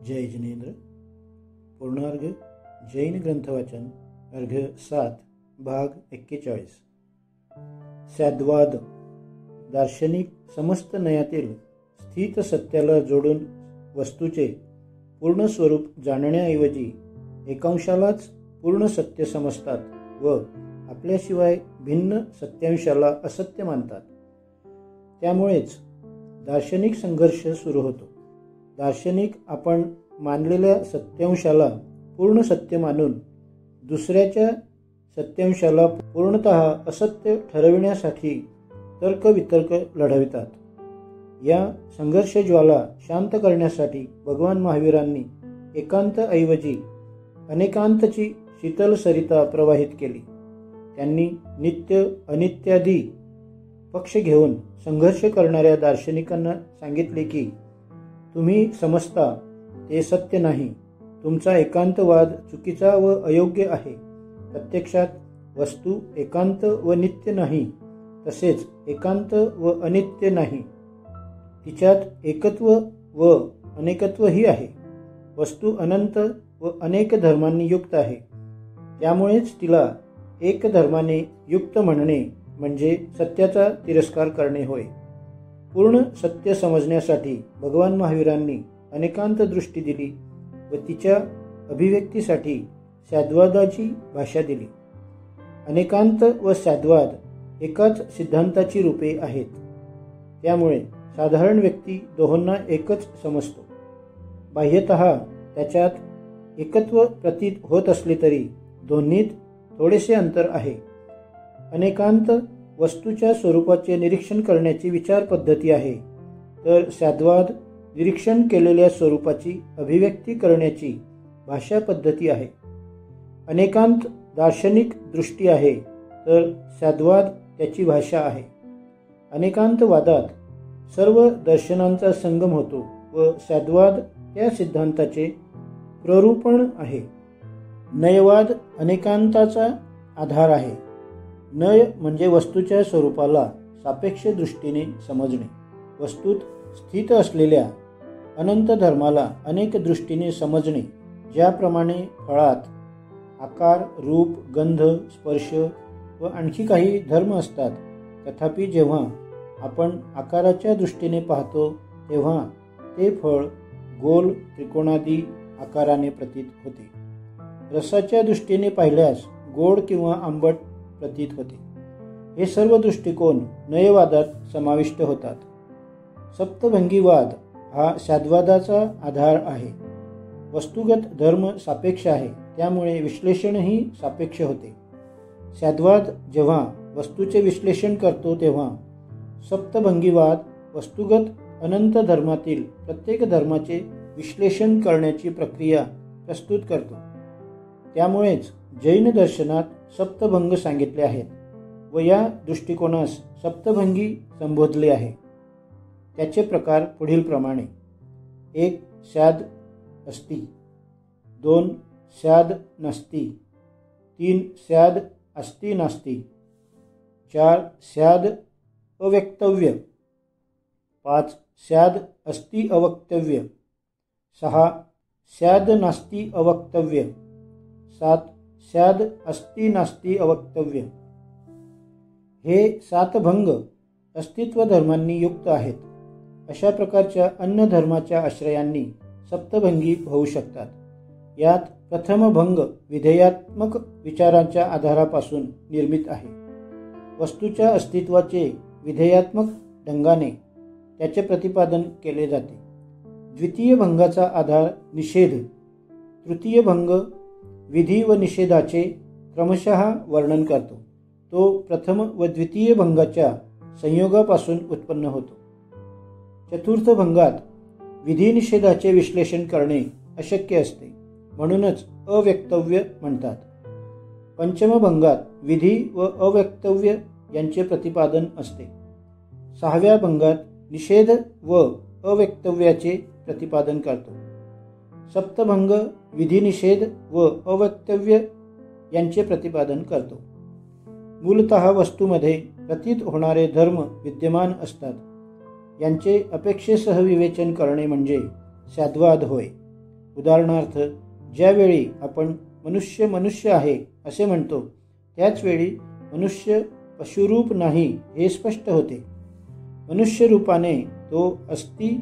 जय जिनेंद्र। पूर्णार्घ जैन ग्रंथवाचन अर्घ 7 भाग 41। सद्वाद दार्शनिक समस्त नयातील स्थित सत्याला जोडून वस्तूचे पूर्ण स्वरूप जाणण्याऐवजी एकांशालाच पूर्ण सत्य समजतात व आपल्याशिवाय भिन्न सत्यांशाला असत्य मानतात। त्यामुळेच दार्शनिक संघर्ष सुरू होतो। दार्शनिक आपण मानलेल्या सत्यांशाला पूर्ण सत्य मानून दुसऱ्याच्या सत्यांशाला पूर्णतः असत्य ठरविण्यासाठी तर्कवितर्क लढवितात। या संघर्ष ज्वाला शांत करण्यासाठी भगवान महावीरांनी एकांत ऐवजी अनेकांतची शीतल सरिता प्रवाहित केली। त्यांनी नित्य अनित्यादी पक्ष घेऊन संघर्ष करणाऱ्या दार्शनिकांना सांगितले की तुम्ही समजता ते सत्य नाही, तुमचा एकांतवाद चुकीचा व अयोग्य आहे। प्रत्यक्षात वस्तू एकांत व नित्य नाही, तसेच एकांत व अनित्य नाही, तिच्यात एकत्व व अनेकत्वही आहे। वस्तू अनंत व अनेक धर्मांनी युक्त आहे, त्यामुळेच तिला एक धर्माने युक्त म्हणणे म्हणजे सत्याचा तिरस्कार करणे होय। पूर्ण सत्य समजण्यासाठी भगवान महावीरांनी अनेकांत दृष्टी दिली व तिच्या अभिव्यक्तीसाठी सद्वादाची भाषा दिली। अनेकांत व सद्वाद एकाच सिद्धांताची रूपे आहेत, त्यामुळे साधारण व्यक्ती दोहोंना एकच समजतो। बाह्यतः त्याच्यात एकत्व प्रतीत होत असले तरी दोन्हीत थोडेसे अंतर आहे। अनेकांत वस्तूच्या स्वरूपाचे निरीक्षण करण्याची विचार पद्धती आहे, तर सद्वाद निरीक्षण केलेल्या स्वरूपाची अभिव्यक्ती करण्याची भाषा पद्धती आहे। अनेकांत दार्शनिक दृष्टी आहे, तर सद्वाद त्याची भाषा आहे। अनेकांत वादात सर्व दर्शनांचा संगम होतो व सद्वाद त्या सिद्धांताचे प्ररूपण आहे। नयवाद अनेकांताचा आधार आहे। नय म्हणजे वस्तूच्या स्वरूपाला सापेक्ष दृष्टीने समजणे। वस्तूत स्थित असलेल्या अनंत धर्माला अनेक दृष्टीने समजणे। ज्याप्रमाणे फळात आकार, रूप, गंध, स्पर्श व आणखी काही धर्म असतात, तथापि जेव्हा आपण आकाराच्या दृष्टीने पाहतो तेव्हा ते फळ गोल त्रिकोणादी आकाराने प्रतीत होते। रसाच्या दृष्टीने पाहिल्यास गोड किंवा आंबट प्रतीत होते। हे सर्व दृष्टिकोन नयवादात समाविष्ट होतात। सप्तभंगीवाद हा सद्वादाचा आधार आहे। वस्तुगत धर्म सापेक्ष आहे, त्यामुळे विश्लेषणही सापेक्ष होते। सद्वाद जेव्हा वस्तूचे विश्लेषण करतो तेव्हा सप्तभंगीवाद वस्तुगत अनंत धर्मातील प्रत्येक धर्माचे विश्लेषण करण्याची प्रक्रिया प्रस्तुत करतो। त्यामुळेच जैन दर्शनात सप्तभंग सांगितले आहेत व या दृष्टिकोनास सप्तभंगी संबोधले आहे। त्याचे प्रकार पुढील प्रमाणे: 1 सद अस्ति, 2 सद नास्ति, 3 सद अस्ति नास्ति, 4 सद अव्यक्तव्य, 5 सद अस्ति अवक्तव्य, 6 सद नास्ति अवक्तव्य, 7 सद अस्ति नास्ति अवक्तव्य। हे 7 भंग अस्तित्व धर्मांनी युक्त आहेत। अशा प्रकारच्या अन्य धर्माच्या आश्रयांनी सप्तभंगी होऊ शकतात। यात प्रथम भंग विधेयात्मक विचारांच्या आधारापासून निर्मित आहे। वस्तूच्या अस्तित्वाचे विधेयात्मक ढंगाने त्याचे प्रतिपादन केले जाते। द्वितीय भंगाचा आधार निषेध, तृतीय भंग विधी व निषेधाचे क्रमशः वर्णन करतो। तो प्रथम व द्वितीय भंगाच्या संयोगापासून उत्पन्न होतो। चतुर्थ भंगात विधी निषेधाचे विश्लेषण करणे अशक्य असते, म्हणूनच अव्यक्तव्य म्हणतात। पंचम भंगात विधी व अव्यक्तव्य यांचे प्रतिपादन असते। 6व्या भंगात निषेध व अव्यक्तव्याचे प्रतिपादन करतो। सप्तभंग विधी निषेध व अवक्तव्य यांचे प्रतिपादन करतो। मूलतः वस्तूमध्ये प्रतीत होणारे धर्म विद्यमान असतात, यांचे अपेक्षेसह विवेचन करणे म्हणजे सद्वाद होय। उदाहरणार्थ, ज्यावेळी आपण मनुष्य मनुष्य आहे असे म्हणतो, त्याचवेळी मनुष्य पशुरूप नाही हे स्पष्ट होते. मनुष्य रूपाने तो अस्ति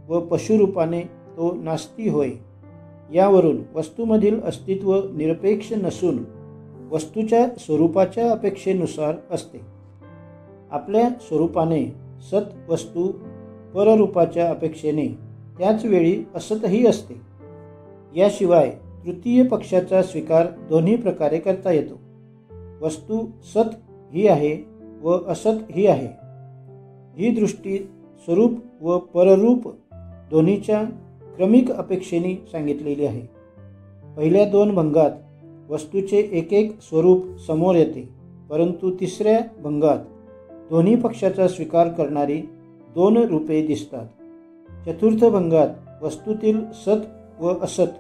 व पशुरूपाने तो नास्ती होय. यावरून वस्तूमधील अस्तित्व निरपेक्ष नसून वस्तूच्या स्वरूपाच्या अपेक्षेनुसार असते. आपल्या स्वरूपाने सत वस्तू पररूपाच्या अपेक्षेने त्याचवेळी असतही असते. याशिवाय तृतीय पक्षाचा स्वीकार दोन्ही प्रकारे करता येतो. वस्तू सत ही आहे व असत ही आहे. ही दृष्टी स्वरूप व पररूप दोन्हीच्या क्रमिक अपेक्षेने सांगितलेली आहे. पहिल्या दोन भंगात वस्तूचे एक एक स्वरूप समोर येते, परंतु तिसऱ्या भंगात दोन्ही पक्षाचा स्वीकार करणारी दोन रूपे दिसतात. चतुर्थ भंगात वस्तूतील सत व असत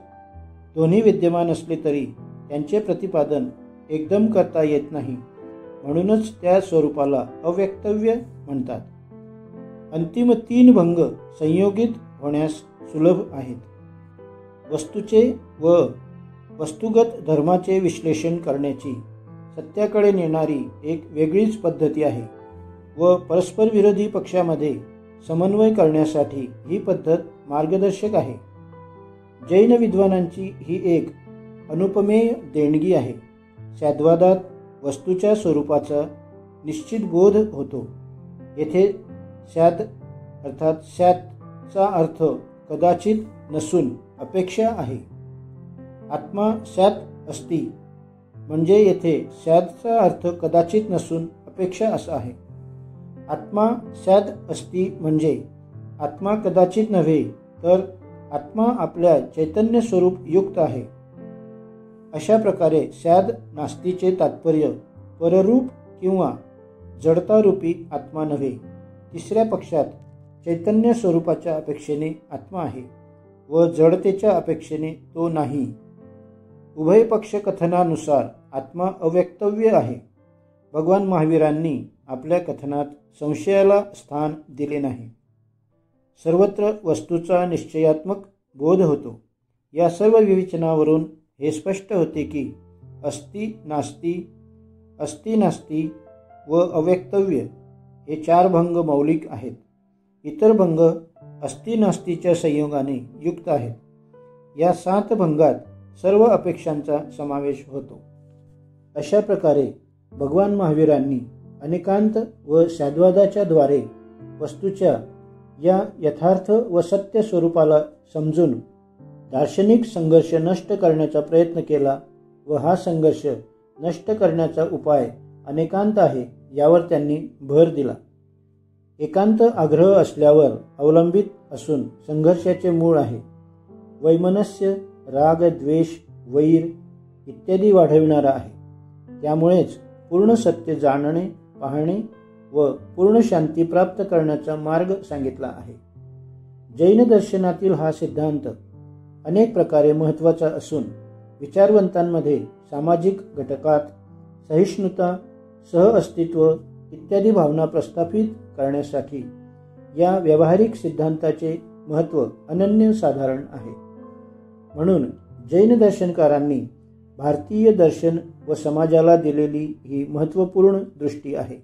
दोन्ही विद्यमान असले तरी त्यांचे प्रतिपादन एकदम करता येत नाही, म्हणूनच त्या स्वरूपाला अव्यक्तव्य म्हणतात. अंतिम तीन भंग संयोगित होण्यास सुलभ आहेत. वस्तूचे व वस्तुगत धर्माचे विश्लेषण करण्याची सत्याकडे नेणारी एक वेगळीच पद्धती आहे व परस्पर विरोधी पक्षामध्ये समन्वय करण्यासाठी ही पद्धत मार्गदर्शक आहे. जैन विद्वानांची ही एक अनुपमेय देणगी आहे. सद्वादात वस्तूच्या स्वरूपाचा निश्चित बोध होतो. येथे सद अर्थात सतचा अर्थ कदाचित नसून अपेक्षा आहे. आत्मा सत अस्ति म्हणजे येथे सदचा अर्थ कदाचित नसून अपेक्षा असा आहे. आत्मा सद अस्ति म्हणजे आत्मा कदाचित नव्हे, तर आत्मा आपल्या चैतन्य स्वरूप युक्त आहे. अशा प्रकारे सद नास्तीचे तात्पर्य पररूप किंवा जडतारूपी आत्मा नव्हे. तिसऱ्या पक्षात चैतन्य स्वरूपाच्या अपेक्षेने आत्मा आहे व जडतेच्या अपेक्षेने तो नाही. उभय पक्ष कथनानुसार आत्मा अव्यक्तव्य आहे. भगवान महावीरांनी आपल्या कथनात संशयाला स्थान दिले नाही. सर्वत्र वस्तूचा निश्चयात्मक बोध होतो. या सर्व विवेचनावरून हे स्पष्ट होते की अस्ति नास्ति व अव्यक्तव्य हे चार भंग मौलिक आहेत. इतर भंग अस्ति नास्तीच्या संयोगाने युक्त आहेत. या 7 भंगात सर्व अपेक्षांचा समावेश होतो. अशा प्रकारे भगवान महावीरांनी अनेकांत व सद्वादाच्या द्वारे वस्तूच्या या यथार्थ व सत्य स्वरूपाला समजून दार्शनिक संघर्ष नष्ट करण्याचा प्रयत्न केला व हा संघर्ष नष्ट करण्याचा उपाय अनेकांत आहे यावर त्यांनी भर दिला. एकांत आग्रह असल्यावर अवलंबित असून संघर्षाचे मूळ आहे. वैमनस्य राग द्वेष वैर इत्यादी वाढविणारा आहे. त्यामुळेच पूर्ण सत्य जाणणे पाहणे व पूर्ण शांती प्राप्त करण्याचा मार्ग सांगितला आहे. जैन दर्शनातील हा सिद्धांत अनेक प्रकारे महत्त्वाचा असून विचारवंतांमध्ये सामाजिक घटकात सहिष्णुता सहअस्तित्व इत्यादी भावना प्रस्थापित करण्यासाठी या व्यावहारिक सिद्धांताचे महत्त्व अनन्यसाधारण आहे. म्हणून जैन दर्शनकारांनी भारतीय दर्शन व समाजाला दिलेली ही महत्त्वपूर्ण दृष्टी आहे.